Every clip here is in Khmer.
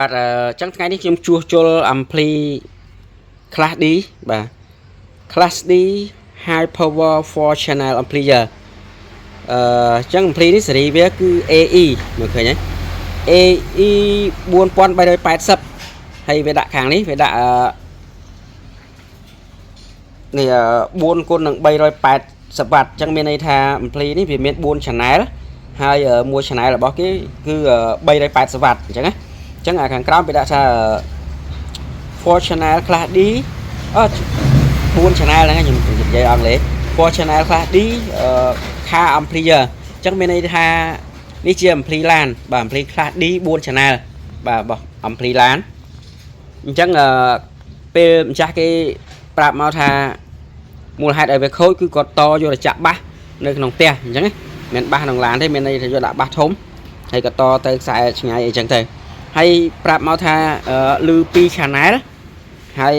chẳngថ្ងៃនេះខ្ញុំជួសជុល ampli class D បាទ class D high power 4 channel amplifier ចឹង ampli នេះសេរីវាគឺ AE មើលឃើញទេ AE 4380 ហើយវាដាក់ខាងនេះវាដាក់នេះ4គុណនឹង380 វ៉ាត់ចឹងមានន័យថា ampli នេះវាមាន4 channel ហើយមួយ channel របស់គេគឺ380 វ៉ាត់អញ្ចឹងណាចឹងខាងក្រោមវាដាក់ថា 4 channel class D 4 channel ហ្នឹងខ្ញុំនិយាយអង់គ្លេស 4 channel class D car amplifier ចឹងមានន័យថានេះជា ampli LAN បាទ ampli class D 4 channel បាទរបស់ ampli LAN អញ្ចឹងពេលម្ចាស់គេប្រាប់មកថាមូលហេតុឲ្យវាខូចគឺគាត់តយកទៅចាក់បាសនៅក្នុងផ្ទះអញ្ចឹងមិនបាសក្នុងឡានទេមានន័យថាយកដាក់បាសធំហើយក៏តទៅខ្សែឆ្ងាយអីចឹងទៅហើយប្រាប់មកថាលឺ2 channel ហើយ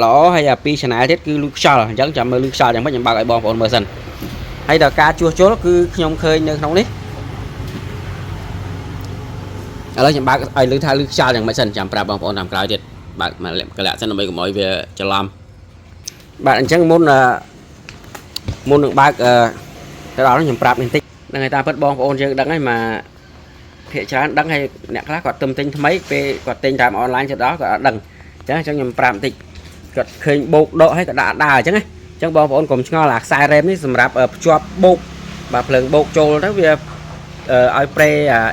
ល្អហើយ2 channel ទៀតគឺលឺខ្យល់អញ្ចឹងចាំមើលលឺខ្យល់យ៉ាងម៉េចខ្ញុំបើកឲ្យបងប្អូនមើលសិនហើយដល់ការជួសជុលគឺខ្ញុំឃើញនៅក្នុងនេះឥឡូវខ្ញុំបើកឲ្យលឺថាលឺខ្យល់យ៉ាងម៉េចសិនចាំប្រាប់បងប្អូនតាមក្រោយទៀតបើកមកកលៈសិនដើម្បីកុំឲ្យវាច្រឡំបាទអញ្ចឹងមុននឹងបើកទៅដល់ខ្ញុំប្រាប់បន្តិចហ្នឹងហើយតាមពិតបងប្អូនយើងដឹងហើយមកភាគច្រើនដឹងហើយអ្នកខ្លះគាត់ទិញថ្មីពេលគាត់ទិញតាមអនឡាញទៅដល់គាត់អត់ដឹងអញ្ចឹងខ្ញុំប្រាប់បន្តិចគាត់ឃើញបោកដកហើយក៏ដាក់ដើរអញ្ចឹងណាអញ្ចឹងបងប្អូនកុំឆ្ងល់អាខ្សែរ៉េមនេះសម្រាប់ភ្ជាប់បោកបាទភ្លើងបោកចូលទៅវាឲ្យប្រេ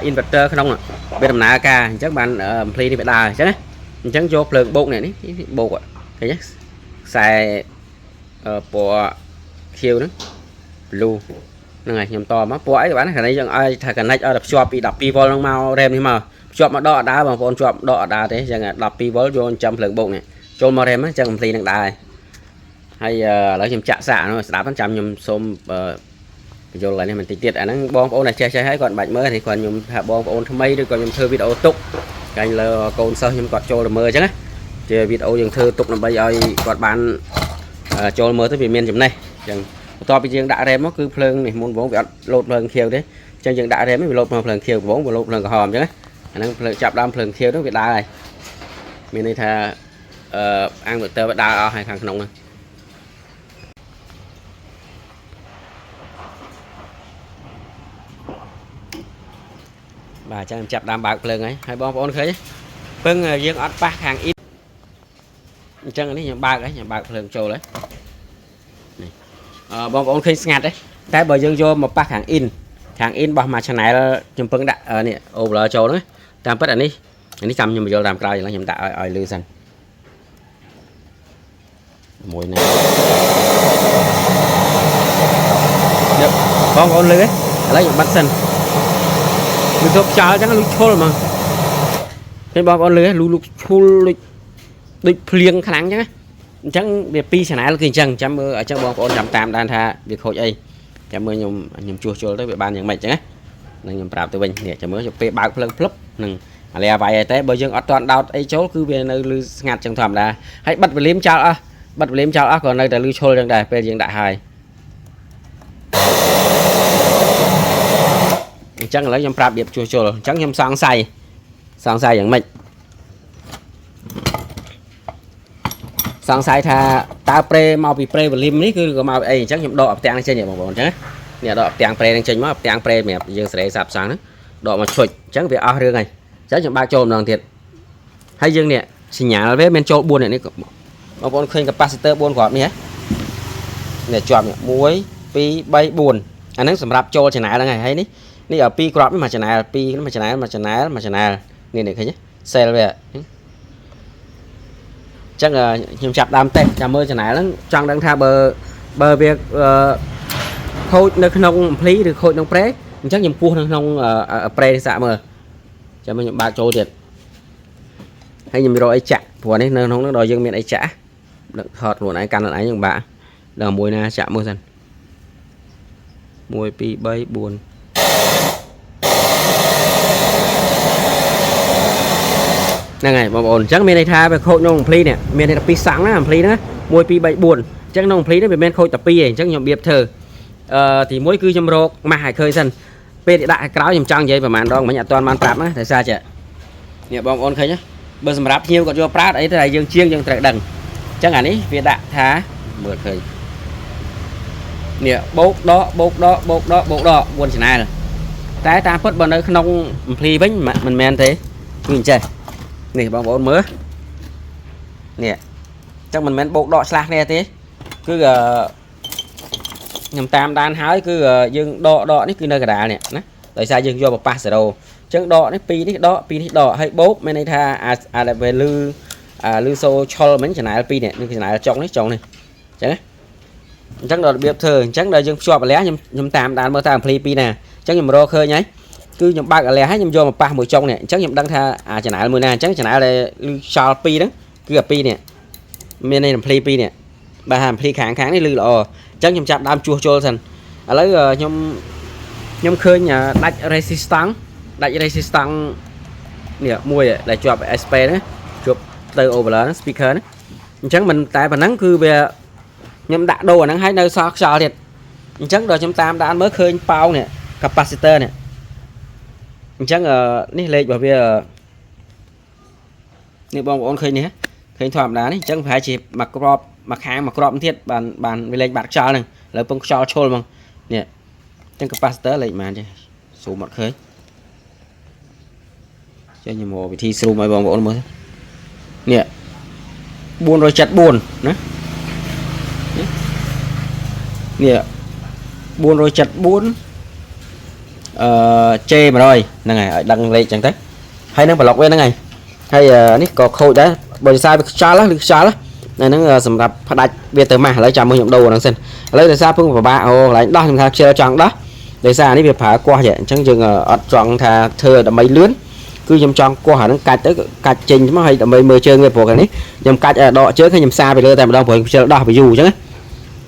inverter ក្នុងវាដំណើរការអញ្ចឹងបាន ampli នេះវាដើរអញ្ចឹងណាអញ្ចឹងយកភ្លើងបោកនេះបោកឃើញទេខ្សែពណ៌ខៀវហ្នឹង blue ហ្នឹងហើយខ្ញុំតមកពណ៌អីក៏បានហ្នឹងយើងឲ្យថា connect ឲ្យភ្ជាប់ពី 12V ហ្នឹងមក RAM នេះមកភ្ជាប់មកដកអត់ដើរបងប្អូនជាប់ដកអត់ដើរទេអញ្ចឹង 12V យកចំភ្លើងបូកនេះចូលមក RAM អញ្ចឹង ampli នឹងដើរហើយឥឡូវខ្ញុំចាក់សាកនោះស្ដាប់ចាំខ្ញុំសូមបញ្យល់ឡើងនេះបន្តិចទៀតអាហ្នឹងបងប្អូនតែចេះហើយគាត់មិនបាច់មើលទេគាត់ខ្ញុំថាបងប្អូនថ្មីឬក៏ខ្ញុំធ្វើវីដេអូទុកកាញ់លើកូនសិស្សខ្ញុំគាត់ចូលទៅមើលអញ្ចឹងណាជាវីដេអូយើងធ្វើទុកដើម្បីឲ្យគាត់បានចូលមើលទៅវាមានចំណេះអញ្ចឹងបន្ទាប់ពីយើងដាក់ RAM មកគឺភ្លើងនេះមុនបងវាអត់លោតភ្លើងខៀវទេអញ្ចឹងយើងដាក់ RAM វាលោតភ្លើងខៀវបងវាលោតភ្លើងក្រហមអញ្ចឹងណាអាហ្នឹងភ្លើងចាប់ដើមភ្លើងខៀវនោះវាដើរហើយមានន័យថាអាំងម៉ូទ័រវាដើរអស់ហើយខាងក្នុងហ្នឹងបាទអញ្ចឹងចាប់ដើមបើកភ្លើងហើយបងប្អូនឃើញពឹងយើងអត់ប៉ះខាងអ៊ីនអញ្ចឹងនេះខ្ញុំបើកខ្ញុំបើកភ្លើងចូលហើយនេះបងប្អូនឃើញស្ងាត់ទេតែបើយើងយកមកប៉ះខាងអ៊ីនរបស់មួយ channel ខ្ញុំពឹងដាក់នេះ overlay ចូលហ្នឹងតាមពិតអានេះចាំខ្ញុំបញ្យល់តាមក្រោយខ្ញុំដាក់ឲ្យលឺសិនមួយណាបងប្អូនលឺទេឥឡូវខ្ញុំបិទសិនលឺទៅខ្យល់អញ្ចឹងលឺឈុលហ្មងឃើញបងប្អូនលឺលឺឈុលដូចភ្លៀងខ្លាំងអញ្ចឹងអញ្ចឹងវា2 channel គឺអញ្ចឹងចាំមើលអញ្ចឹងបងប្អូនចាំតាមដានថាវាខូចអីចាំមើលខ្ញុំជួសជុលទៅវាបានយ៉ាងម៉េចអញ្ចឹងណានឹងខ្ញុំប្រាប់ទៅវិញនេះចាំមើលពេលបើកភ្លើងភ្លឹបនឹងអាឡែវាយតែបើយើងអត់ទាន់ដោតអីចូលគឺវានៅលឺស្ងាត់អញ្ចឹងធម្មតាហើយបិទវ៉ូលីមចោលអស់ក៏នៅតែលឺឈុលអញ្ចឹងដែរពេលយើងដាក់ហើយអញ្ចឹងឥឡូវខ្ញុំប្រាប់របៀបជួសជុលអញ្ចឹងខ្ញុំសង្ស័យយ៉ាងម៉េចសង្ស័យថាតើប្រេមកពីប្រេវ៉ូលីមនេះគឺក៏មកអីអញ្ចឹងខ្ញុំដកផ្ទាំងនេះចេញបងប្អូនអញ្ចឹងនេះដកផ្ទាំងប្រេនឹងចេញមកផ្ទាំងប្រេសម្រាប់យើងសេរីសាប់សាំងហ្នឹងដកមកឈុចអញ្ចឹងវាអស់រឿងហើយអញ្ចឹងខ្ញុំបើកចូលម្ដងទៀតហើយយើងនេះសញ្ញាវាមានចូល4នេះបងប្អូនឃើញ capacitor 4គ្រាប់នេះហ៎នេះជាប់1 2 3 4អាហ្នឹងសម្រាប់ចូល channel ហ្នឹងហើយនេះឲ្យ2គ្រាប់នេះមួយ channel 2មួយ channel នេះឃើញទេ cell វាចឹងខ្ញុំចាប់ដើមតេស្តចាំមើល channel ហ្នឹងចង់ដឹងថាបើវាខូចនៅក្នុង ampli ឬខូចក្នុងប្រេអញ្ចឹងខ្ញុំពោះនៅក្នុងប្រេសាកមើលចាំមើលខ្ញុំបើកចូលទៀតហើយខ្ញុំរកអីចាក់ព្រោះនេះនៅក្នុងហ្នឹងដល់យើងមានអីចាក់ដឹកថតខ្លួនឯងកាន់ខ្លួនឯងខ្ញុំបាក់ដល់មួយណាចាក់មើលសិន1 2 3 4ហ្នឹងហើយបងប្អូនអញ្ចឹងមានន័យថាវាខូចក្នុង ampli នេះមានតែ2សង់ណា ampli ណា1 2 3 4អញ្ចឹងក្នុង ampli នេះវាមានខូចតែ2ឯងអញ្ចឹងខ្ញុំបៀបធ្វើទី1គឺខ្ញុំរកម៉ាស់ឲ្យឃើញសិនពេលដាក់ឲ្យក្រោយខ្ញុំចង់និយាយប្រហែលដងមិញអត់ទាន់បានប្រាប់ណាតែសារចេះនេះបងប្អូនឃើញ bữa sầm ráp nhiều còn cho prát ấy là dương chiêng dương trời đằng chẳng hạn ấy việc đã thá mượt khơi nè bốc đó buồn chỉ này rồi trái ta phất bên đây không phi bánh mà mình men thế nhìn chơi nè bằng bốn mới nè chắc mình men bốc đọ slack nè thế cứ nhầm tam đan hái cứ dương đọ đấy cứ nơi cả đà nè tại sao dương vô một pa đồ chân đọ đấy pi đọ hay bốc men đây tha là về lư sô cho mấy cái này pi nè cái này là trong này chắc chắc là biết thơ chắc là dương cho lẽ nhầm tam đàn mơ tam pi nè chắc nhầm rô khơi nhái cứ nhầm ba lẽ hay nhầm vô một pa mùi trong nè chắc nhầm đăng tha chả nãy mười nè chắc chả nãy là lư cho pi đó cứ gặp pi nè bên đây là pi nè ba hàm pi kháng đi lư lò chắc nhầm chạm đam chua trôi dần lấy nhầm khơi nhà đạch resistance nè mùi để chụp SP đấy chụp từ over speaker đấy chắc mình tại bản nắng cứ về nhầm đã đồ ở nắng hay nơi sao thiệt chắc rồi trong tam đã mới khơi bao nè capacitor nè chắc ní lên bảo bây giờ nếu bong ôn khơi nhé khơi thoải đá này chắc phải chỉ mặc crop mặc hàng mặc crop thiết bàn về lên bạc cho này là bông cho trôi bằng nè trên capacitor lại mà chứ số một khơi cho như một vị thi số mấy bong ôn mới nè buồn rồi chặt buồn nữa nè buồn rồi chặt buồn chê mà rồi nè ngày đăng lên chẳng thấy hay nó phải lọc lên nè ngày hay nít có khôi đấy bởi sao xa lắm này nó sầm đập phát đạch về từ mà lấy chạm mua nhộng đồ đang xin lấy từ xa phương và ba hồ lại đó chúng ta chơi chọn đó để xa ní việc phá qua vậy chẳng chừng ở chọn thà thưa đã mấy lướn cứ nhầm chọn qua hả nó cạch tới cạch trình mà hay đã mấy mười chơi người của cái ní nhầm cạch đọ trước hay nhầm xa về đưa tại đâu phải chơi đo phải dù chứ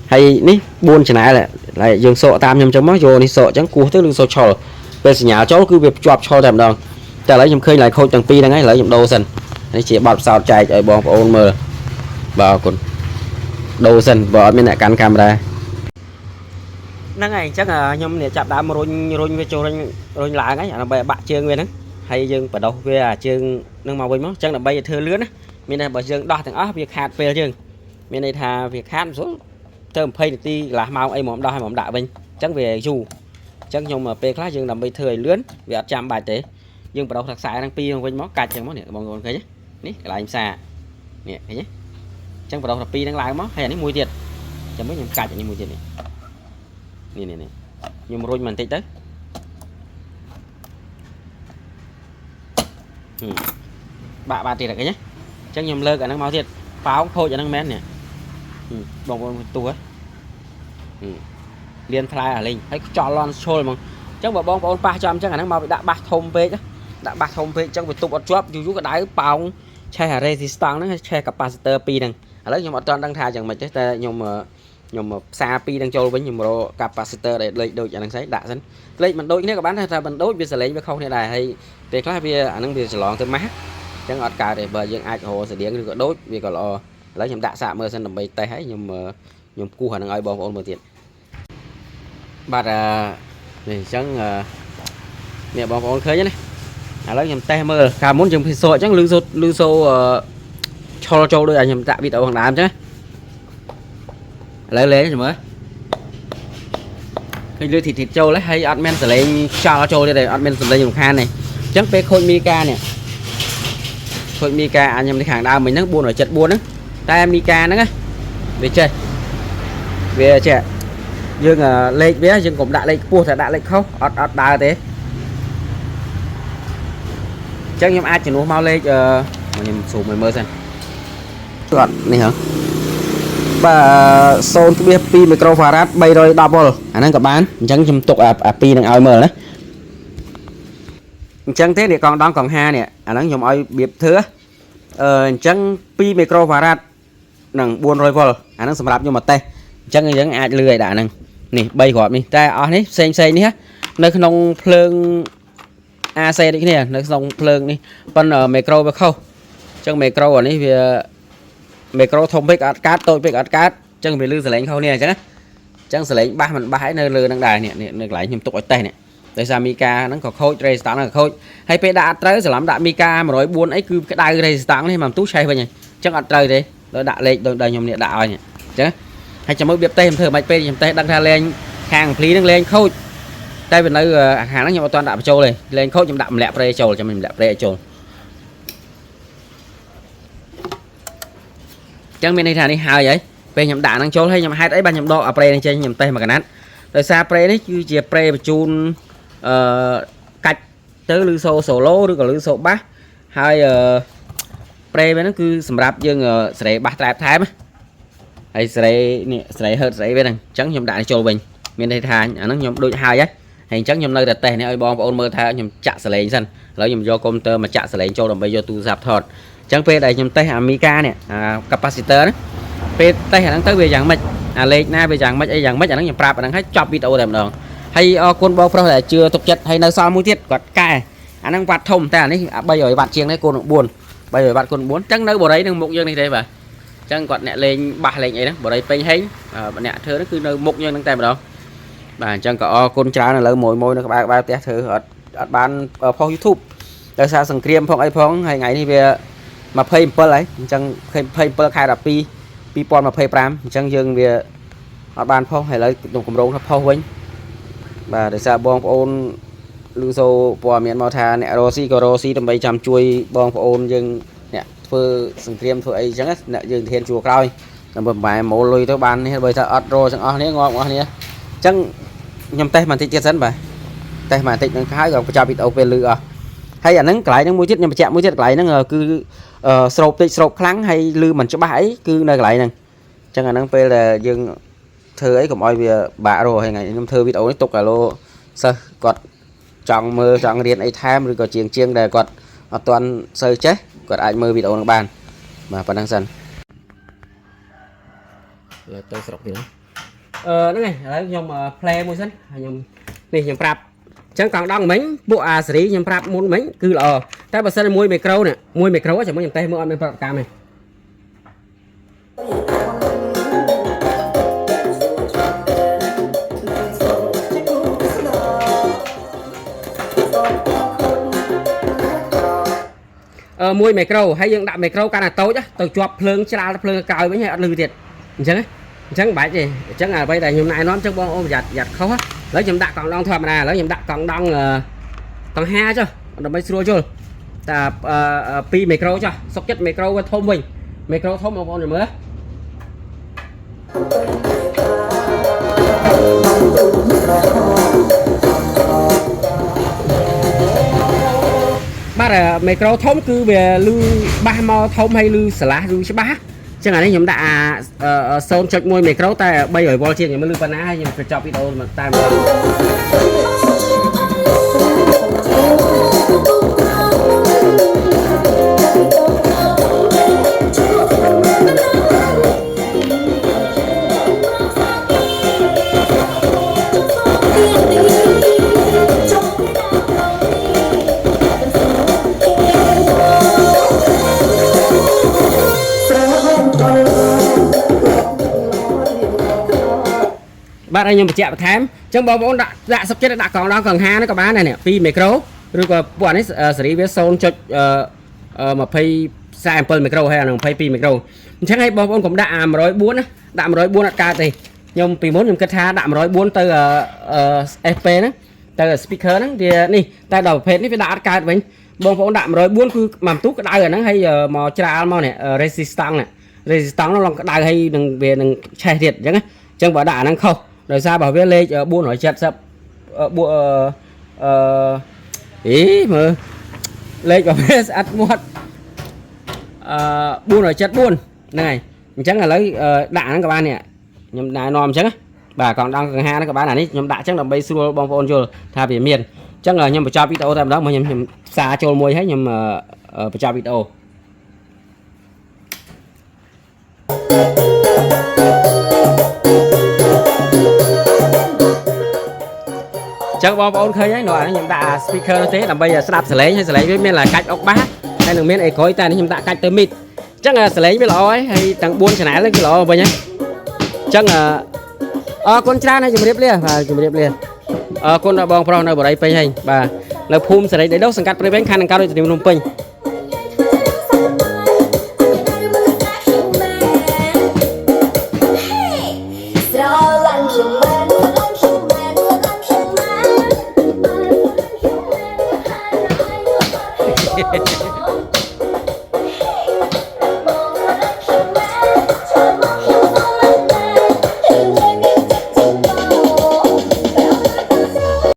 hay ní buôn chả nãy lại dừng sọ tam nhầm trong mắt vô đi sọ chẳng cua tức lưng sọ trò về nhà cháu cứ việc chọp cho thèm đâu ta lấy nhầm khơi lại khôi tầng pi đang ấy lấy nhầm đồ dần đấy chỉ bọt sao chạy ở bong ôn mờ vào còn đồ dần vợ bên lại cắn camera năng này chắc là nhom để chạm đá rôn về chỗ rôn lại cái là bạn chơi nguyên đấy hay dương ở đâu về chương nâng màu với món chắc là bây giờ thưa lướt á bên này bảo dương đo thằng áo việc hạt về chương bên này thà việc hạt xuống thơm phê thì là màu ấy mỏm đo hay mỏm đạo bên chắc về dù chắc nhom mà pe khác dương làm bây thời lướt về chạm bài tế dương vào đâu thật sai đang pi với món cạch chẳng món này mọi người thấy nhé lại em xa nè thấy nhé chẳng vào đâu thật pi đang lại món hay là mùi thiệt chẳng mấy nhầm cạch như mùi thiệt này này nhưng mà rồi mình thấy tới bà thì là cái nhé chắc nhầm lơ cả năng máu thiệt pháo khôi cho năng men nè bông tua liên thay ở linh hay cho lon xôi mà chắc vào bông 300 chắc là năng máu đã bạc thông về chứ đã bạc thông về chắc phải tụ ở chóp chú cái đáy bao che hà resistance nó che capacitor pi đằng ở đó nhưng mà toàn đăng thà chẳng mà chết ta nhưng mà xa pi đang trôi với nhiều pro capacitor để lấy đôi cho năng sấy đã dẫn lấy mình đôi nếu các bạn ra mình đối bây giờ lấy với không thế này hay về class bia anh đang bị lỏng tới mát chẳng ọt cả để bờ dương ai hồ sẽ điện được đốt vì còn lo lấy nhầm đạ xạ mưa sân làm bay tay hết nhưng mà nhầm cu hẳn ai bom ôn một tiền bà này chẳng nè bom ôn khơi nhé này lấy nhầm tay mưa cả muốn dùng sổ chẳng lư xô cho trâu đôi nhầm tạ bị tàu hoàng đám chứ lấy rồi mới cái lưới thịt trâu lấy hay admin sẽ lấy cho trâu đây admin sẽ lấy dùng khan này chắc về khôi mika nè khôi mika anh em đi hàng đào mình nó buồn ở chật buồn đó tay mika nữa về chơi về trẻ dương lên bé dương cũng đã lên cua thì đã lên không ọt đá thế chắc em ai chỉ nuôi mau lên mình số mười mơ xem gọn này hả và son cái pi microfarad bay rồi double anh đang các bạn chẳng chăm tục pi đang ao mờ đấy chẳng thế thì còn đang còn ha nè anh đang dùng ao biệp thưa chẳng pi microfarad nằng buôn rồi vol anh đang sắm đạp nhưng mà tay chẳng những ai lười đã nằng nè bay gọi đi ta ở đấy xây đi hết nơi không phơn AC đi cái này nơi không phơn đi con micro và khâu chẳng micro ở đây về micro thông pick card tôi pick card chân về lư sẽ lấy khâu nè chứ chẳng sẽ lấy ba mình ba hãy nơi lư đang đài nè nơi lại nhầm tục ở tay nè ដោយសារមីកាហ្នឹងក៏ខូច resistance ហ្នឹងក៏ខូចហើយពេលដាក់អត់ត្រូវច្រឡំដាក់មីកា104អីគឺក្តៅ resistance នេះមកផ្ទុះឆេះវិញអញ្ចឹងអត់ត្រូវទេដល់ដាក់លេខដល់ខ្ញុំនេះដាក់ឲ្យអញ្ចឹងហើយចាំមើលវាផ្ទៃខ្ញុំធ្វើមិនពេកខ្ញុំទេដឹងថាលេងខាងអាំភ្លីហ្នឹងលេងខូចតែវានៅខាងហ្នឹងខ្ញុំអត់ទាន់ដាក់បញ្ចូលទេលេងខូចខ្ញុំដាក់ម្លាក់ប្រេចូលចាំខ្ញុំម្លាក់ប្រេឲ្យចូលអញ្ចឹងមានន័យថានេះហើយហីពេលខ្ញុំដាក់ហ្នឹងចូលហើយខ្ញុំហេតុអីបាទខ្ញុំដកអាប្រេនេះចេញខ្ញុំតេស្តមួយកណាត់ដោយសារប្រេនេះគឺជាប្រេបញ្ជូនកាច់ទៅឬសូឡូឬក៏ឬសូបាសហើយប្រេវាហ្នឹងគឺសម្រាប់យើងសេរីបាសត្រែបថែមហើយសេរីនេះសេរីហឺតសេរីវាហ្នឹងអញ្ចឹងខ្ញុំដាក់ចូលវិញមានន័យថាអាហ្នឹងខ្ញុំដូចហើយហើយអញ្ចឹងខ្ញុំនៅតែតេស្តនេះឲ្យបងប្អូនមើលថាខ្ញុំចាក់សលេងសិនឥឡូវខ្ញុំយកកុំព្យូទ័រមកចាក់សលេងចូលដើម្បីយកទូរស័ព្ទថតអញ្ចឹងពេលដែលខ្ញុំតេស្តអាមីកានេះអា capacitor ហ្នឹងពេលតេស្តអាហ្នឹងទៅវាយ៉ាងម៉េចអាលេខណាវាយ៉ាងម៉េចអីយ៉ាងម៉េចអាហ្នឹងខ្ញុំប្រាប់អាហ្នឹងឲ្យចប់វីដេអូតែម្ដងហើយអរគុណបងប្រុសដែលជឿទុកចិត្តហើយនៅសល់មួយទៀតគាត់កែអាហ្នឹងវ៉ាត់ធំតែអានេះ300វ៉ាត់ជាងនេះគូននឹង4 300វ៉ាត់គូន4អញ្ចឹងនៅបរិយនឹងមុខយើងនេះទេបាទអញ្ចឹងគាត់អ្នកលេងបាសលេងអីហ្នឹងបរិយពេញហេងអ្នកធ្វើហ្នឹងគឺនៅមុខយើងហ្នឹងតែម្ដងបាទអញ្ចឹងក៏អរគុណច្រើនឥឡូវមួយនៅក្បែរផ្ទះធ្វើអត់បានផុស YouTube ដោយសារសង្គ្រាមផងអីផងហើយថ្ងៃនេះវា27ហើយអញ្ចឹង27ខែ12 2025អញ្ចឹងយើងវាអត់បានផុសហើយឥឡូវខ្ញុំកម្រងថាផុសវិញបាទដោយសារបងប្អូនឮសូព័ត៌មានមកថាអ្នករ៉ូស៊ីក៏រ៉ូស៊ីដើម្បីចាំជួយបងប្អូនយើងអ្នកធ្វើសង្គ្រាមធ្វើអីអញ្ចឹងអ្នកយើងធានជួរក្រោយដើម្បីបែរម៉ូលលុយទៅបាននេះបើថាអត់រ៉ូទាំងអស់នេះងាប់អស់គ្នាអញ្ចឹងខ្ញុំតេស្តបន្តិចទៀតសិនបាទតេស្តបន្តិចនឹងហើយក៏បញ្ចប់វីដេអូពេលលឺអស់ហើយអាហ្នឹងកន្លែងហ្នឹងមួយទៀតខ្ញុំបញ្ជាក់មួយទៀតកន្លែងហ្នឹងគឺស្រោបតិចស្រោបខ្លាំងហើយលឺមិនច្បាស់អីគឺនៅកន្លែងហ្នឹងអញ្ចឹងអាហ្នឹងពេលដែលយើងធ្វើអីកុំឲ្យវាបាក់រស់ហើយថ្ងៃខ្ញុំធ្វើវីដេអូនេះទុកកាឡូសិស្សគាត់ចង់មើលចង់រៀនអីថែមឬក៏ជាងដែលគាត់អត់ទាន់សូវចេះគាត់អាចមើលវីដេអូនឹងបានបាទប៉ុណ្ណឹងសិនលើទៅស្រុកទៀតហ្នឹងហើយឥឡូវខ្ញុំ play មួយសិនហើយខ្ញុំនេះខ្ញុំប្រាប់អញ្ចឹងកង់ដងមិញពួកអាសេរីខ្ញុំប្រាប់មុនមិញគឺល្អតែបើសិនមួយមីក្រូនេះមួយមីក្រូចាំខ្ញុំតេស្តមើលអត់មានប្រតិកម្មទេមួយមីក្រូហើយយើងដាក់មីក្រូកាន់តែតូចទៅជាប់ភ្លើងច្រាលភ្លើងក្រោយវិញហើយអត់លឺទៀតអញ្ចឹងបាច់ទេអញ្ចឹងអ្វីដែលខ្ញុំណែនាំអញ្ចឹងបងអូនប្រយ័ត្នខុសឥឡូវខ្ញុំដាក់កង់ដងធម្មតាឥឡូវខ្ញុំដាក់កង់ដងកង់5ចុះដើម្បីស្រួលយល់តែ2មីក្រូចុះសុកចិត្តមីក្រូវាធំវិញមីក្រូធំបងប្អូនមើលបាទមីក្រូធំគឺវាលឺបាសមកធំហើយលឺស្រឡះលឺច្បាស់ចឹងអានេះខ្ញុំដាក់0.1មីក្រូតែ300វ៉ុលជាងខ្ញុំមើលលឺប៉ុណ្ណាហើយខ្ញុំបញ្ចប់វីដេអូតែម្ដងបាទខ្ញុំបញ្ជាក់បន្ថែមអញ្ចឹងបងប្អូនដាក់សុខចិត្តដាក់កង់ដងកង់5នេះក៏បានដែរនេះ2មីក្រូឬក៏ពួកនេះសេរីវា 0.47 មីក្រូហើយអានឹង22មីក្រូអញ្ចឹងឲ្យបងប្អូនកុំដាក់អា104ណាដាក់104អត់កើតទេខ្ញុំពីមុនខ្ញុំគិតថាដាក់104ទៅSP ហ្នឹងទៅ speaker ហ្នឹងវានេះតែដល់ប្រភេទនេះវាដាក់អត់កើតវិញបងប្អូនដាក់104គឺមកបន្ទុះក្តៅអាហ្នឹងហើយមកច្រាលមកនេះ resistance ហ្នឹងឡងក្តៅហើយនឹងវានឹងឆេះទៀតអញ្ចឹងបើដាក់អាហ្នឹងខុសដោយសារបើវាលេខ470មើលលេខបើវាស្អិតមាត់474ហ្នឹងហើយអញ្ចឹងឥឡូវដាក់ហ្នឹងក៏បាននេះខ្ញុំណែនាំអញ្ចឹងបាទកង់ដងកង្ហាហ្នឹងក៏បានអានេះខ្ញុំដាក់អញ្ចឹងដើម្បីស្រួលបងប្អូនយល់ថាវាមានអញ្ចឹងខ្ញុំបញ្ចប់វីដេអូតែម្ដងមកខ្ញុំផ្សាចូលមួយហើយខ្ញុំបញ្ចប់វីដេអូចឹងបងប្អូនឃើញហើយនោះអានេះខ្ញុំដាក់ speaker នោះទេដើម្បីស្ដាប់សលេងហើយសលេងវាមានតែកាច់អុកបាសហើយនឹងមានអេក្រយតែនេះខ្ញុំដាក់កាច់ទៅមីតអញ្ចឹងសលេងវាល្អហើយទាំង4 channel ហ្នឹងគឺល្អវិញហ្នឹងអញ្ចឹងអរគុណច្រើនហើយជម្រាបលាបាទជម្រាបលា គុណដល់បងប្រុសនៅបរិយពេញហើយបាទនៅភូមិសេរីដីដុសសង្កាត់ព្រៃវែងខណ្ឌអង្ការរាជធានីភ្នំពេញ Hãy subscribe cho kênh Ghiền Mì Gõ để không bỏ lỡ